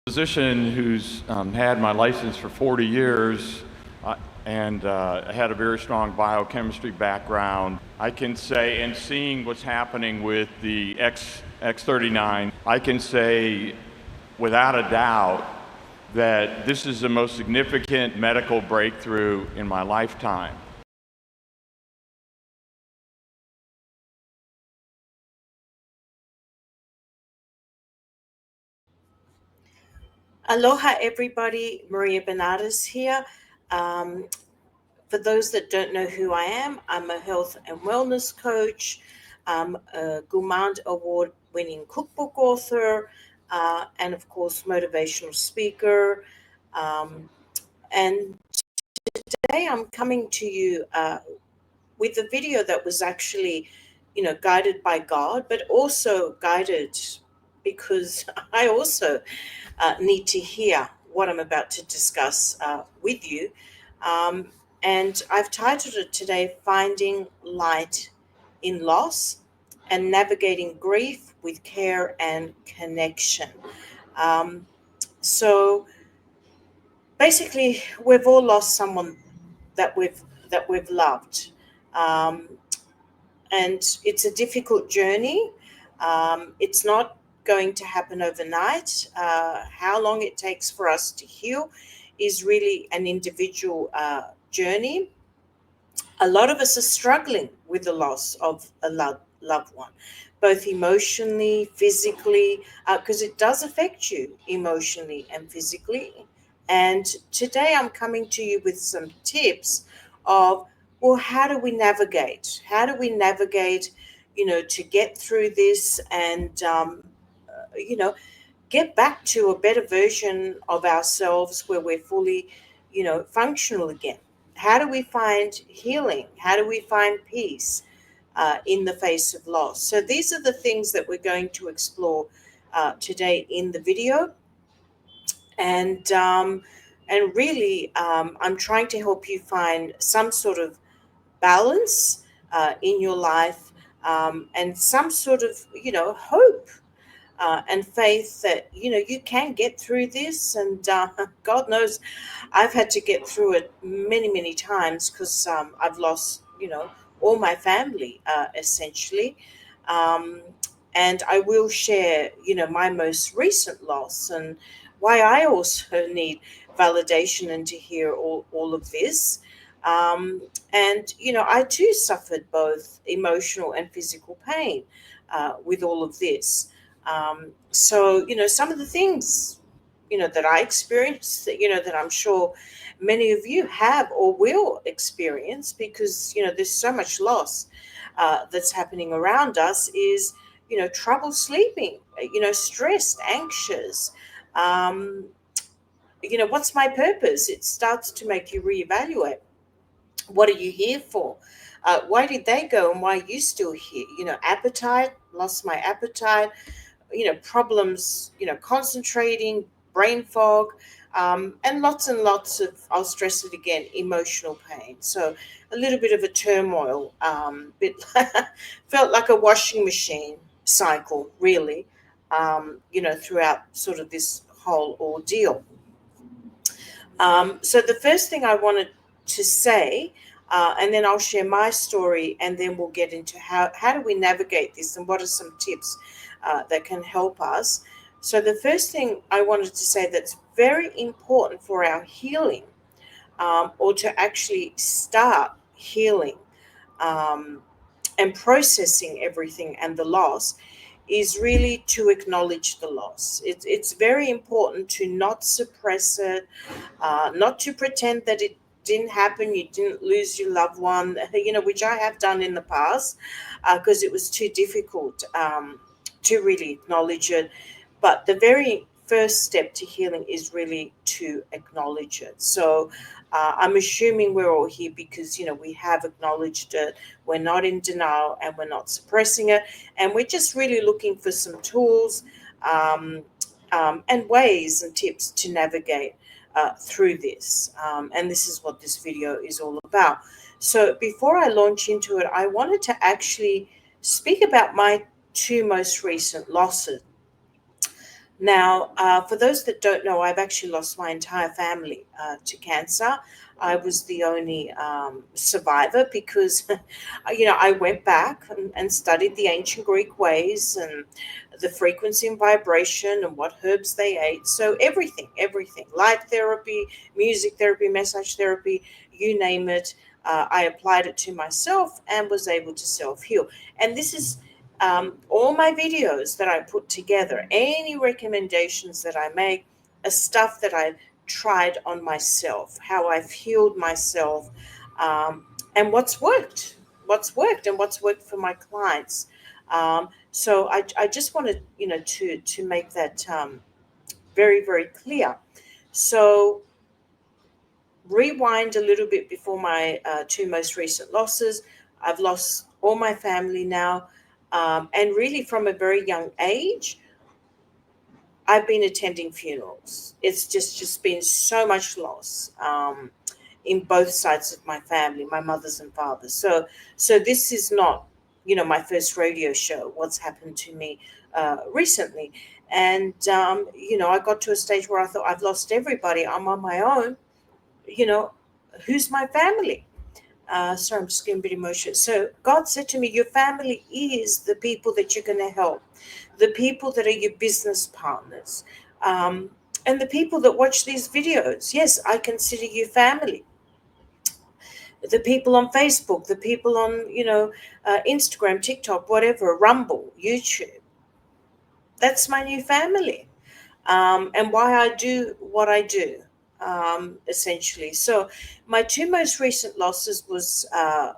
Physician who's had my license for 40 years and had a very strong biochemistry background. I can say, and seeing what's happening with the X39, I can say without a doubt that this is the most significant medical breakthrough in my lifetime. Aloha, everybody. Maria Benardis here. For those that don't know who I am, I'm a health and wellness coach. I'm a Gourmand Award-winning cookbook author, and of course, motivational speaker. And today I'm coming to you with a video that was actually, guided by God, but also guided because I also need to hear what I'm about to discuss with you. And I've titled it today, Finding Light in Loss and Navigating Grief with Care and Connection. So basically, we've all lost someone that we've loved. Um, and it's a difficult journey. It's not going to happen overnight. How long it takes for us to heal is really an individual journey. A lot of us are struggling with the loss of a loved one, both emotionally, physically, because it does affect you emotionally and physically. And today I'm coming to you with some tips of, well, how do we navigate? How do we navigate, to get through this and, you know, get back to a better version of ourselves where we're fully, functional again? How do we find healing? How do we find peace in the face of loss? So these are the things that we're going to explore today in the video. And really, I'm trying to help you find some sort of balance in your life, and some sort of, hope and faith that, you can get through this. And God knows I've had to get through it many, many times because I've lost, all my family essentially. Um, and I will share, my most recent loss and why I also need validation and to hear all of this. And, I too suffered both emotional and physical pain with all of this. So, some of the things, that I experienced, that, that I'm sure many of you have or will experience because, there's so much loss that's happening around us is, trouble sleeping, stressed, anxious. Um, what's my purpose? It starts to make you reevaluate. What are you here for? Why did they go and why are you still here? Appetite, lost my appetite, problems, concentrating, brain fog, and lots of, I'll stress it again, emotional pain. So a little bit of a turmoil, bit felt like a washing machine cycle, really, throughout sort of this whole ordeal. So the first thing I wanted to say and then I'll share my story, and then we'll get into how do we navigate this and what are some tips that can help us. So the first thing I wanted to say that's very important for our healing, or to actually start healing, um, and processing everything and the loss, is really to acknowledge the loss. It's very important to not suppress it, not to pretend that it didn't happen, you didn't lose your loved one, which I have done in the past, because it was too difficult to really acknowledge it. But the very first step to healing is really to acknowledge it. So I'm assuming we're all here because, we have acknowledged it. We're not in denial and we're not suppressing it. And we're just really looking for some tools, um, and ways and tips to navigate through this. And this is what this video is all about. So before I launch into it, I wanted to actually speak about my two most recent losses. Now, for those that don't know, I've actually lost my entire family to cancer. I was the only survivor because, I went back and studied the ancient Greek ways and the frequency and vibration and what herbs they ate. So everything, light therapy, music therapy, massage therapy, you name it. I applied it to myself and was able to self heal. And this is all my videos that I put together, any recommendations that I make, are stuff that I've tried on myself, how I've healed myself, and and what's worked for my clients. So I just wanted, to make that very, very clear. So rewind a little bit before my two most recent losses. I've lost all my family now. And really, from a very young age, I've been attending funerals. It's just been so much loss, in both sides of my family, my mother's and father's. So this is not, my first radio show. What's happened to me recently, and I got to a stage where I thought I've lost everybody. I'm on my own. You know, who's my family? Sorry, I'm just getting a bit emotional. So God said to me, your family is the people that you're going to help, the people that are your business partners, and the people that watch these videos. Yes, I consider you family. The people on Facebook, the people on, Instagram, TikTok, whatever, Rumble, YouTube. That's my new family. And why I do what I do, essentially. So, my two most recent losses was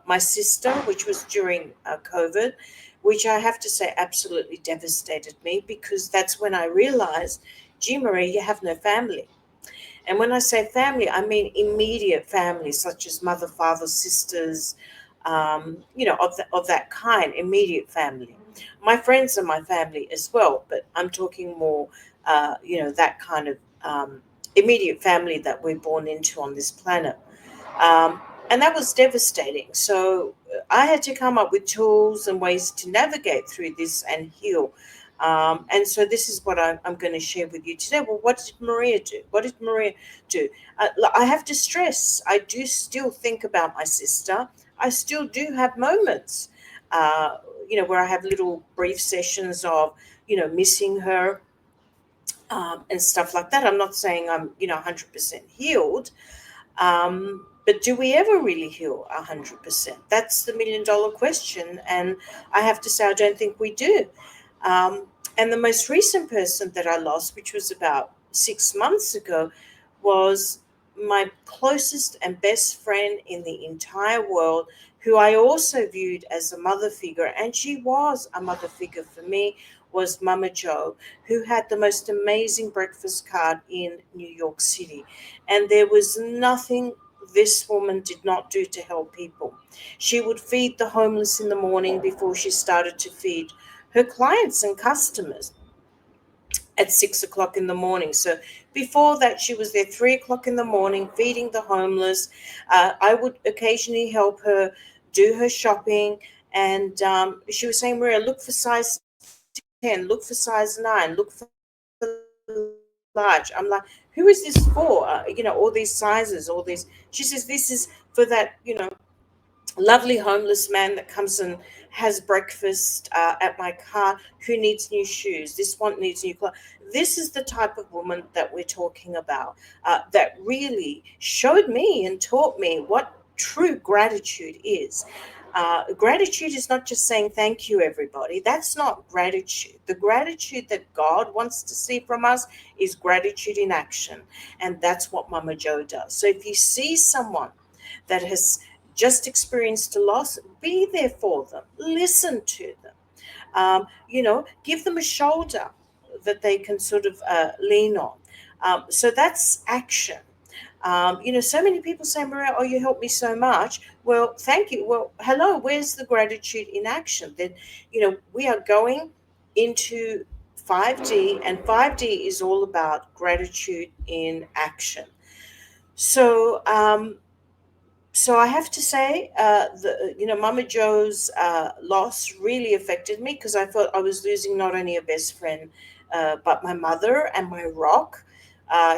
my sister, which was during COVID, which I have to say absolutely devastated me because that's when I realized, gee, Marie, you have no family. And when I say family, I mean immediate family, such as mother, father, sisters, of that kind, immediate family. My friends are my family as well, but I'm talking more, that kind of immediate family that we're born into on this planet. Um, and that was devastating. So I had to come up with tools and ways to navigate through this and heal. And so this is what I'm going to share with you today. Well, what did Maria do? What did Maria do? I have to stress, I do still think about my sister. I still do have moments, where I have little brief sessions of, missing her, and stuff like that. I'm not saying I'm, 100% healed, but do we ever really heal 100%? That's the $1 million question. And I have to say, I don't think we do. And the most recent person that I lost, which was about 6 months ago, was my closest and best friend in the entire world, who I also viewed as a mother figure. And she was a mother figure for me, was Mama Joe, who had the most amazing breakfast card in New York City. And there was nothing this woman did not do to help people. She would feed the homeless in the morning before she started to feed her clients and customers at 6 o'clock in the morning. So before that, she was there 3 o'clock in the morning feeding the homeless. I would occasionally help her do her shopping. And she was saying, Maria, look for size 10, look for size 9, look for large. I'm like, who is this for? All these sizes, all these. She says, this is for that, lovely homeless man that comes and has breakfast at my car, who needs new shoes. This one needs new clothes. This is the type of woman that we're talking about, that really showed me and taught me what true gratitude is. Gratitude is not just saying thank you, everybody. That's not gratitude. The gratitude that God wants to see from us is gratitude in action. And that's what Mama Joe does. So if you see someone that has just experienced a loss, be there for them, listen to them, give them a shoulder that they can sort of lean on. So that's action. So many people say, Maria, oh, you helped me so much. Well, thank you. Well, hello, where's the gratitude in action? Then, we are going into 5D, and 5D is all about gratitude in action. So, so I have to say, Mama Joe's loss really affected me, because I felt I was losing not only a best friend, but my mother and my rock.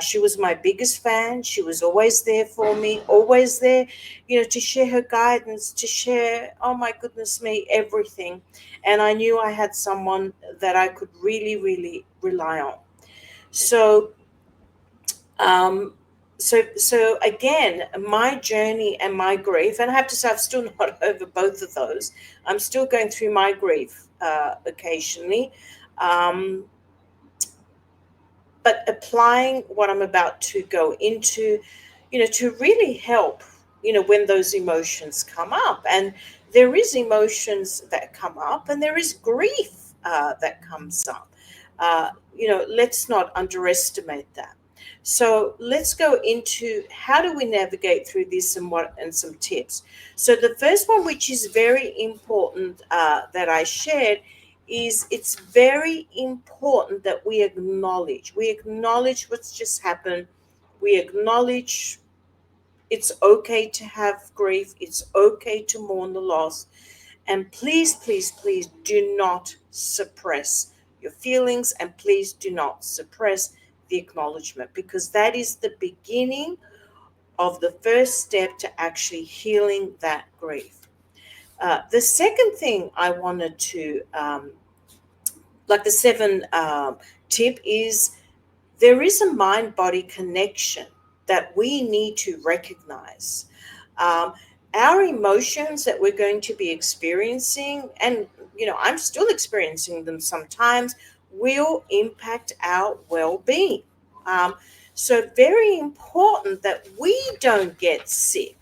She was my biggest fan. She was always there for me, always there, to share her guidance, to share, oh my goodness me, everything. And I knew I had someone that I could really, really rely on. So um, so again, my journey and my grief, and I have to say, I've still not over both of those. I'm still going through my grief occasionally, um, but applying what I'm about to go into, to really help, when those emotions come up. And there is emotions that come up, and there is grief that comes up. Let's not underestimate that. So let's go into how do we navigate through this, and some tips. So the first one, which is very important, that I shared, is it's very important that we acknowledge what's just happened. We acknowledge it's okay to have grief. It's okay to mourn the loss. And please, please, please do not suppress your feelings, and please do not suppress the acknowledgement, because that is the beginning of the first step to actually healing that grief. The second thing I wanted to, like the seven tip, is there is a mind body connection that we need to recognize. Um, our emotions that we're going to be experiencing, and I'm still experiencing them sometimes, will impact our well-being. Um, so very important that we don't get sick,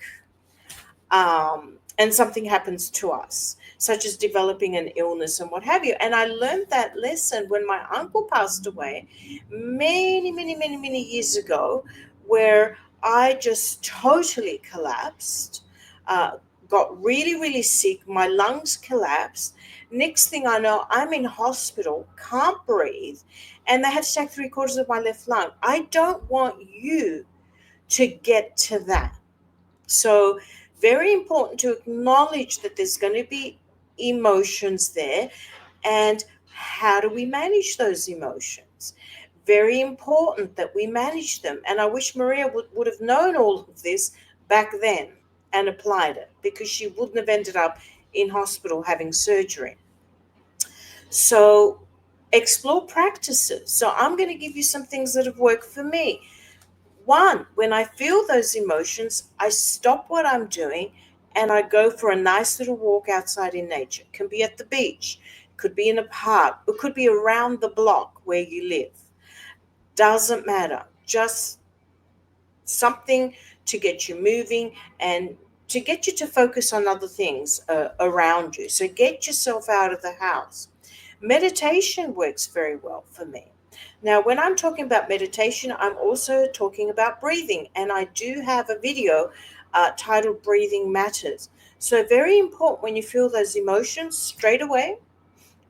and something happens to us, such as developing an illness and what have you. And I learned that lesson when my uncle passed away many, many, many, many years ago, where I just totally collapsed, uh, got really, really sick. My lungs collapsed. Next thing I know, I'm in hospital, can't breathe, and they had to take 3/4 of my left lung. I don't want you to get to that. So, very important to acknowledge that there's going to be emotions there, and how do we manage those emotions? Very important that we manage them. And I wish Maria would have known all of this back then and applied it, because she wouldn't have ended up in hospital having surgery. So, explore practices. So, I'm going to give you some things that have worked for me. One, when I feel those emotions, I stop what I'm doing and I go for a nice little walk outside in nature. It can be at the beach, could be in a park, it could be around the block where you live. Doesn't matter. Just something to get you moving and to get you to focus on other things around you. So get yourself out of the house. Meditation works very well for me. Now, when I'm talking about meditation, I'm also talking about breathing, and I do have a video titled Breathing Matters. So, very important when you feel those emotions straight away.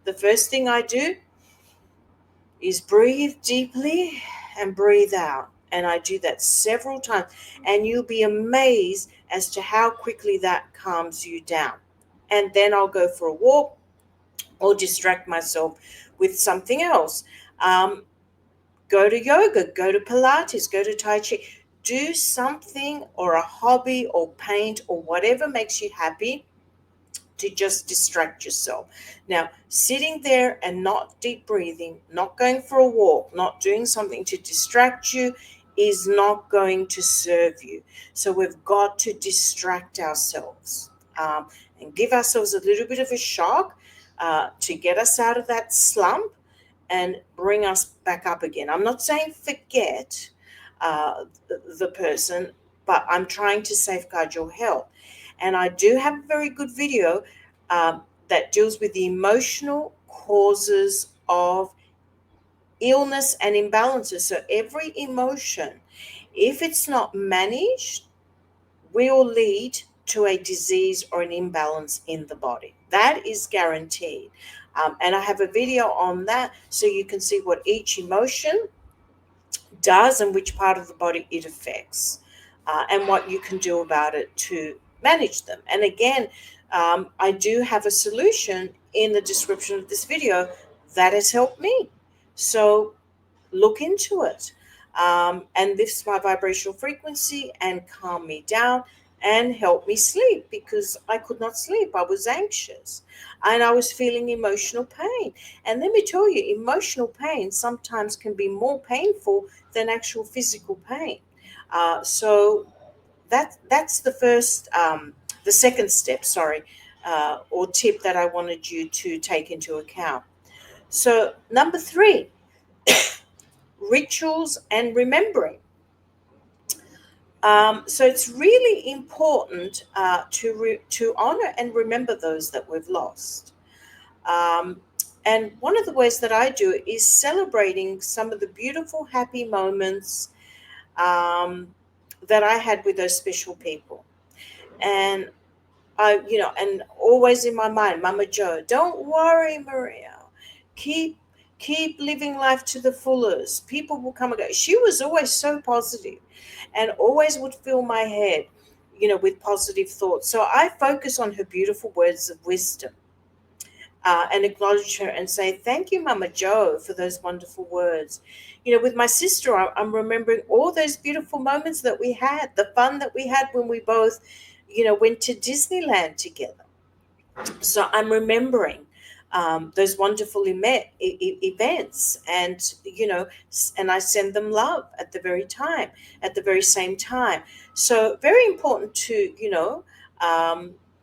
The first thing I do is breathe deeply and breathe out. And I do that several times, and you'll be amazed as to how quickly that calms you down. And then I'll go for a walk or distract myself with something else. Um, Go to yoga, go to Pilates, go to Tai Chi. do something, or a hobby, or paint, or whatever makes you happy, to just distract yourself. Now, sitting there and not deep breathing, not going for a walk, not doing something to distract you is not going to serve you. So we've got to distract ourselves, and give ourselves a little bit of a shock, to get us out of that slump and bring us back up again. I'm not saying forget the person, but I'm trying to safeguard your health. And I do have a very good video that deals with the emotional causes of illness and imbalances. So every emotion, if it's not managed, will lead to a disease or an imbalance in the body. That is guaranteed. And I have a video on that so you can see what each emotion does and which part of the body it affects, and what you can do about it to manage them. And again, I do have a solution in the description of this video that has helped me. So look into it, and lifts my vibrational frequency and calm me down and help me sleep, because I could not sleep. I was anxious and I was feeling emotional pain. And let me tell you, emotional pain sometimes can be more painful than actual physical pain. So that's the second step, sorry, or tip that I wanted you to take into account. So number three, rituals and remembering. So it's really important to honor and remember those that we've lost. Um, and one of the ways that I do it is celebrating some of the beautiful, happy moments um, that I had with those special people. And and always in my mind, Mama Joe, don't worry, Maria. Keep keep living life to the fullest. People will come and go. She was always so positive and always would fill my head, with positive thoughts. So I focus on her beautiful words of wisdom, and acknowledge her and say, thank you, Mama Joe, for those wonderful words. With my sister, I'm remembering all those beautiful moments that we had, the fun that we had when we both, went to Disneyland together. So I'm remembering those wonderful events, and and I send them love at the very same time. So very important to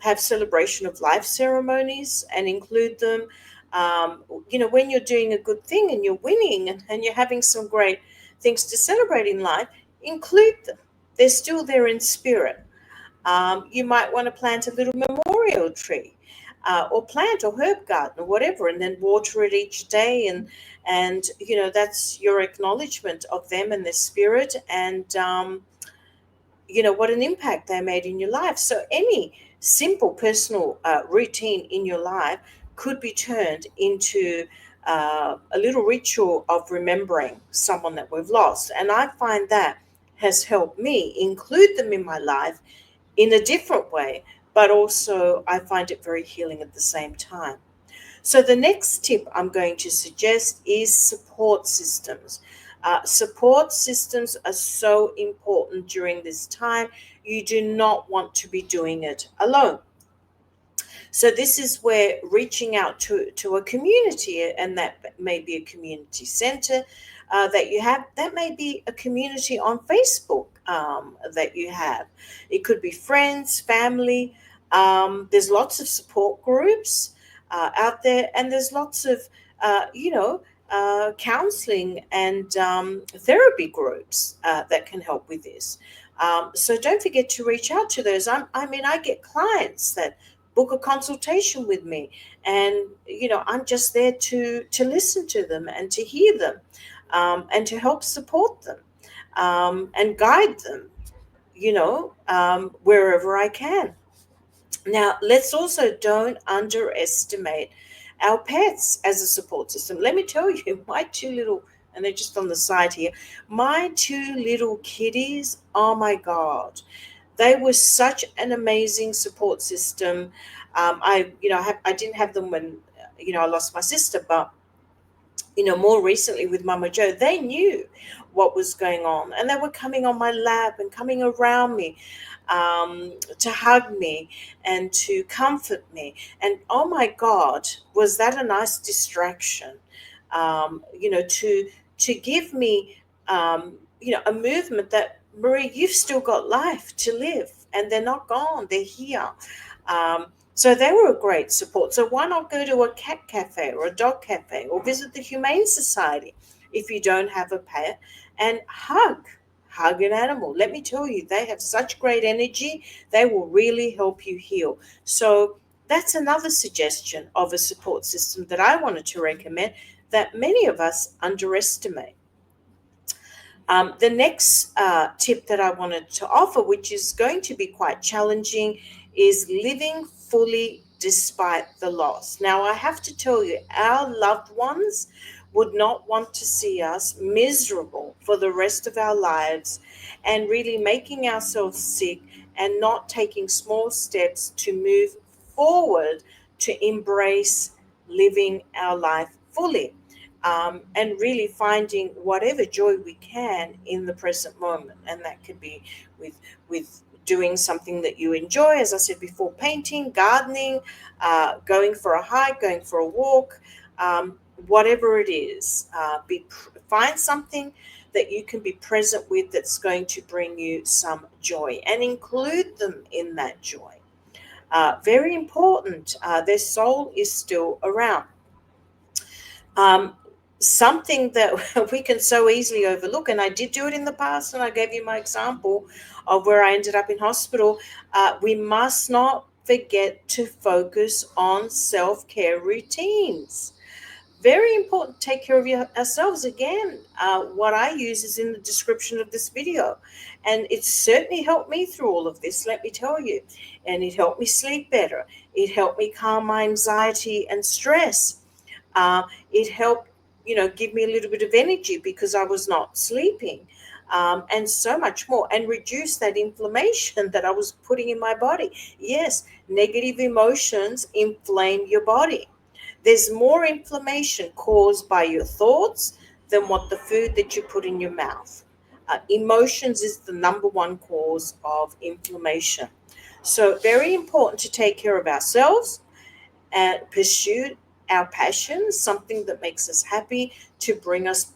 have celebration of life ceremonies and include them. When you're doing a good thing and you're winning, and you're having some great things to celebrate in life, include them. They're still there in spirit. You might want to plant a little memorial tree, or plant or herb garden or whatever, and then water it each day, and that's your acknowledgement of them and their spirit, and what an impact they made in your life. So any simple personal routine in your life could be turned into a little ritual of remembering someone that we've lost, and I find that has helped me include them in my life in a different way, but also I find it very healing at the same time. So, the next tip I'm going to suggest is support systems. Support systems are so important during this time. You do not want to be doing it alone. So this is where reaching out to a community, and that may be a community center that you have, that may be a community on Facebook that you have. It could be friends, family. There's lots of support groups out there, and there's lots of, counseling and therapy groups that can help with this. So don't forget to reach out to those. I get clients that book a consultation with me, and I'm just there to listen to them and to hear them, and to help support them, and guide them, wherever I can. Now, let's also don't underestimate our pets as a support system. Let me tell you, my two little, and they're just on the side here, my two little kitties, oh my God, they were such an amazing support system. I didn't have them when, I lost my sister, but more recently with Mama Joe, they knew what was going on, and they were coming on my lap and coming around me, to hug me and to comfort me. And oh my God, was that a nice distraction? To give me, a movement that, Marie, you've still got life to live, and they're not gone; they're here. So they were a great support. So why not go to a cat cafe or a dog cafe or visit the Humane Society if you don't have a pet, and hug an animal? Let me tell you, they have such great energy. They will really help you heal. So that's another suggestion of a support system that I wanted to recommend that many of us underestimate. The next tip that I wanted to offer, which is going to be quite challenging, is living fully despite the loss. Now, I have to tell you, our loved ones would not want to see us miserable for the rest of our lives and really making ourselves sick and not taking small steps to move forward to embrace living our life fully, and really finding whatever joy we can in the present moment. And that could be with doing something that you enjoy, as I said before, painting, gardening, going for a hike, going for a walk, whatever it is. Find something that you can be present with that's going to bring you some joy, and include them in that joy. Very important. Their soul is still around. Um, Something that we can so easily overlook, and I did do it in the past, and I gave you my example of where I ended up in hospital. We must not forget to focus on self-care routines. Very important to take care of ourselves. Again, what I use is in the description of this video, and it's certainly helped me through all of this, let me tell you. And it helped me sleep better. It helped me calm my anxiety and stress. It helped, give me a little bit of energy because I was not sleeping, and so much more, and reduce that inflammation that I was putting in my body. Yes, negative emotions inflame your body. There's more inflammation caused by your thoughts than what the food that you put in your mouth. Emotions is the number one cause of inflammation. So, very important to take care of ourselves and pursue our passions, something that makes us happy, to bring us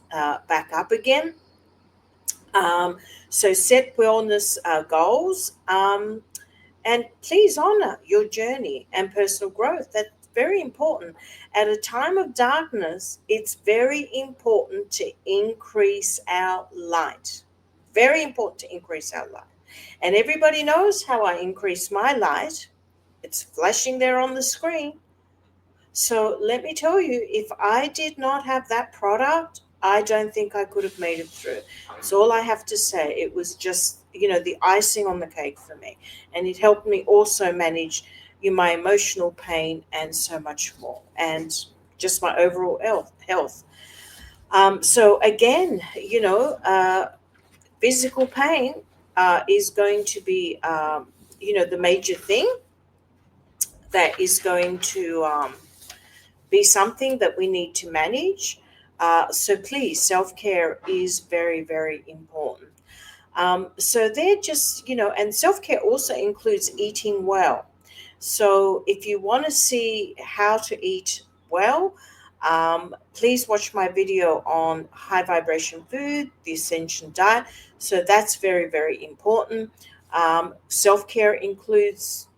back up again. So set wellness goals, and please honor your journey and personal growth. That's very important. At a time of darkness, it's very important to increase our light. Very important to increase our light. And everybody knows how I increase my light. It's flashing there on the screen. So let me tell you, if I did not have that product, I don't think I could have made it through. It's all I have to say. It was just, the icing on the cake for me. And it helped me also manage my emotional pain and so much more. And just my overall health. So again, physical pain is going to be, the major thing that is going to be something that we need to manage. So please, self care is very, very important. So they're just, and self care also includes eating well. So if you want to see how to eat well, please watch my video on high vibration food, the Ascension diet. So that's very, very important. Self care includes,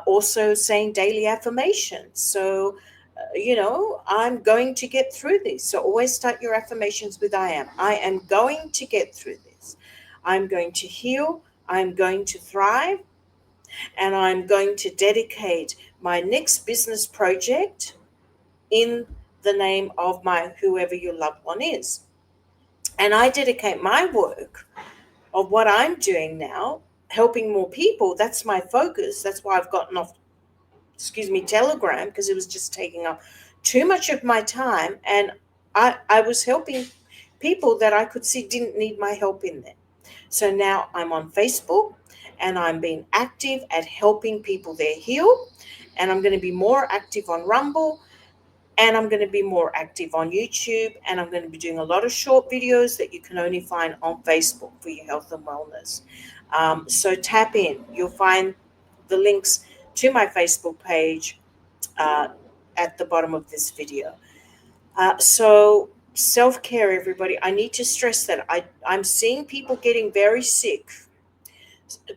also saying daily affirmations. So, I'm going to get through this. So always start your affirmations with I am. I am going to get through this. I'm going to heal. I'm going to thrive. And I'm going to dedicate my next business project in the name of my whoever your loved one is. And I dedicate my work of what I'm doing now, helping more people. That's my focus. That's why I've gotten off, Telegram, because it was just taking up too much of my time. And I was helping people that I could see didn't need my help in there. So now I'm on Facebook, and I'm being active at helping people there heal. And I'm going to be more active on Rumble. And I'm going to be more active on YouTube, and I'm going to be doing a lot of short videos that you can only find on Facebook for your health and wellness. So tap in. You'll find the links to my Facebook page uh, at the bottom of this video. So self-care, everybody. I need to stress that I'm seeing people getting very sick,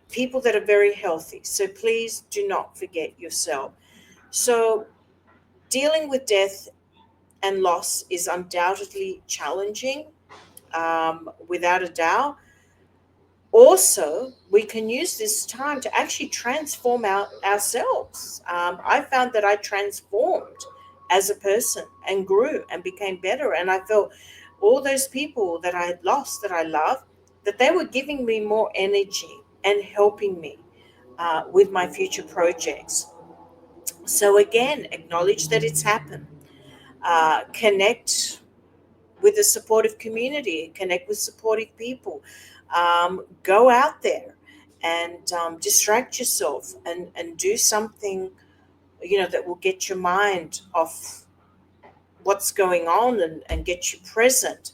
people that are very healthy. So please do not forget yourself. So dealing with death and loss is undoubtedly challenging, without a doubt. Also, we can use this time to actually transform ourselves. I found that I transformed as a person and grew and became better. And I felt all those people that I had lost that I loved, that they were giving me more energy and helping me with my future projects. So, again, acknowledge that it's happened. Connect with a supportive community, connect with supportive people. Go out there and distract yourself and do something, that will get your mind off what's going on and get you present.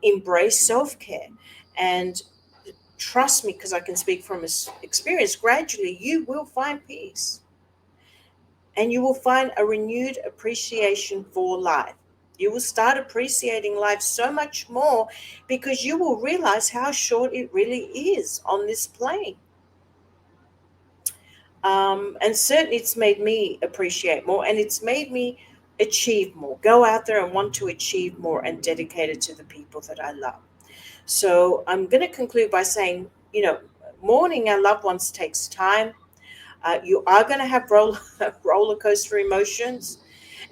Embrace self-care and trust me, because I can speak from experience, gradually you will find peace and you will find a renewed appreciation for life. You will start appreciating life so much more because you will realize how short it really is on this plane. And certainly it's made me appreciate more, and it's made me achieve more. Go out there and want to achieve more and dedicate it to the people that I love. So I'm going to conclude by saying, mourning our loved ones takes time. You are going to have roller coaster emotions.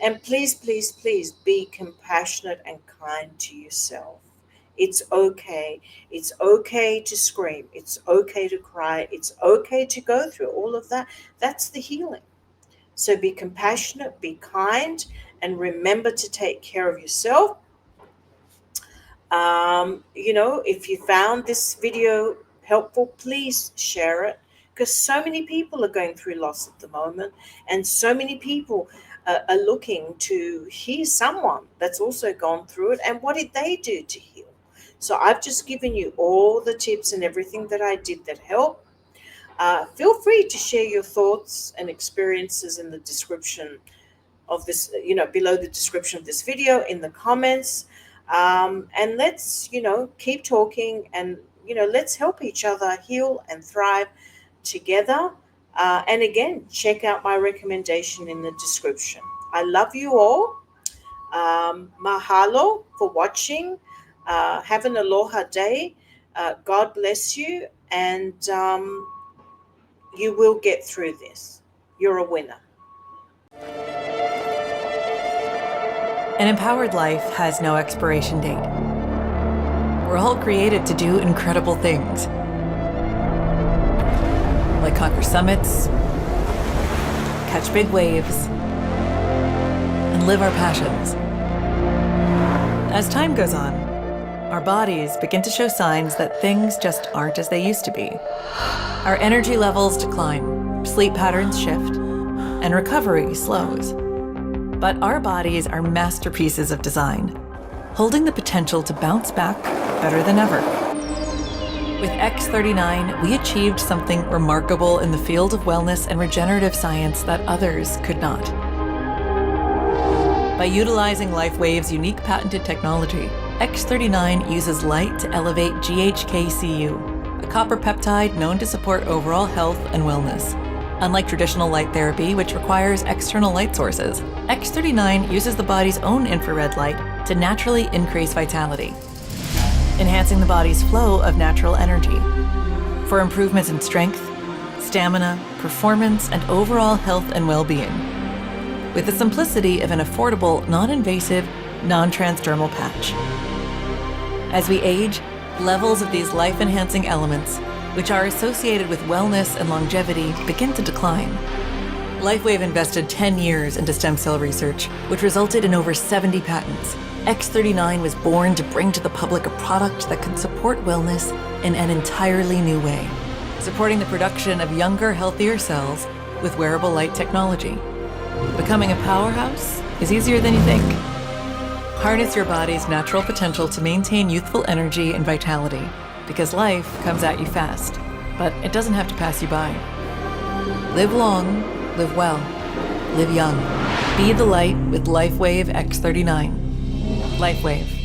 And please, please, please be compassionate and kind to yourself. It's okay. It's okay to scream. It's okay to cry. It's okay to go through all of that. That's the healing. So be compassionate, be kind, and remember to take care of yourself. If you found this video helpful, please share it, because so many people are going through loss at the moment, and so many people are looking to hear someone that's also gone through it and what did they do to heal. So I've just given you all the tips and everything that I did that helped. Feel free to share your thoughts and experiences in the description of this, below the description of this video, in the comments. And let's, keep talking, and, let's help each other heal and thrive together. And again, check out my recommendation in the description. I love you all. Mahalo for watching. Have an aloha day. God bless you. And you will get through this. You're a winner. An empowered life has no expiration date. We're all created to do incredible things, like conquer summits, catch big waves, and live our passions. As time goes on, our bodies begin to show signs that things just aren't as they used to be. Our energy levels decline, sleep patterns shift, and recovery slows. But our bodies are masterpieces of design, holding the potential to bounce back better than ever. With X39, we achieved something remarkable in the field of wellness and regenerative science that others could not. By utilizing LifeWave's unique patented technology, X39 uses light to elevate GHKCU, a copper peptide known to support overall health and wellness. Unlike traditional light therapy, which requires external light sources, X39 uses the body's own infrared light to naturally increase vitality, enhancing the body's flow of natural energy. For improvements in strength, stamina, performance, and overall health and well-being, with the simplicity of an affordable, non-invasive, non-transdermal patch. As we age, levels of these life-enhancing elements, which are associated with wellness and longevity, begin to decline. LifeWave invested 10 years into stem cell research, which resulted in over 70 patents. X39 was born to bring to the public a product that can support wellness in an entirely new way, supporting the production of younger, healthier cells with wearable light technology, becoming a powerhouse is easier than you think. Harness your body's natural potential to maintain youthful energy and vitality, because life comes at you fast, but it doesn't have to pass you by. Live long, live well, live young. Be the light with LifeWave X39. LifeWave.